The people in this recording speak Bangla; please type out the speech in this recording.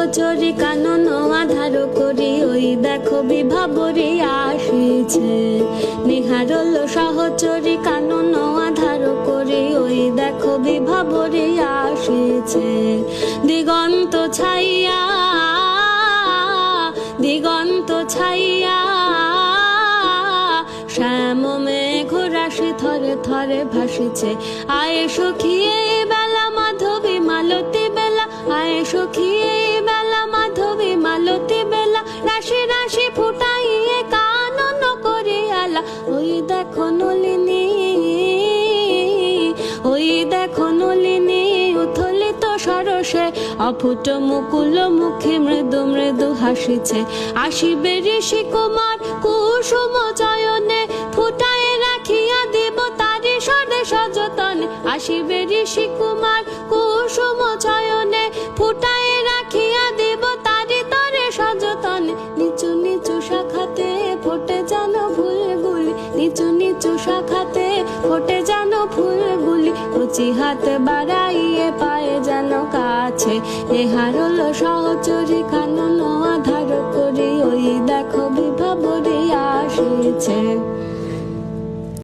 সহচরী কানন আধার করি ওই দেখো বিভাবরী আসিছে। নিহারল সহচরী কানন আধার করি ওই দেখো বিভাবরী আসিছে। দিগন্ত ছাইয়া দিগন্ত ছাইয়া শ্যাম মেঘ রাশি থরে থরে ভাসিছে। আয়ে সখী এই বেলা মাধবী মালতী বেলা, আয়ে সখী এই বেলা মাধবী মালতী বেলা, রাশি রাশি ফুটাইয়ে কানন করি আলা। ওই দেখো নলিনী, ওই দেখো নলিনী উথলিত সরসে, অফুট মুকুল মুখে মৃদু মৃদু হাসিছে। আসিবে ঋষি কুমার কুসুম চয়নে, ফুটায় রাখিয়া দিব তারি সদে সযতনে। আসিবে ঋষি কুমার কুসুম চয়নে, ফুটায় রাখিয়া দিব তারি তরে সযতনে। নিচু নিচু শাখাতে ফোটে যেন ফুলগুলি, নিচু নিচু শাখাতে ফোটে যেন ফুলগুলি, কচি হাত বাড়াইয়ে পায়ে যেন কাছে। নেহারল সহচরী কানন আধার করি ওই দেখো বিভাবরী আসিছে।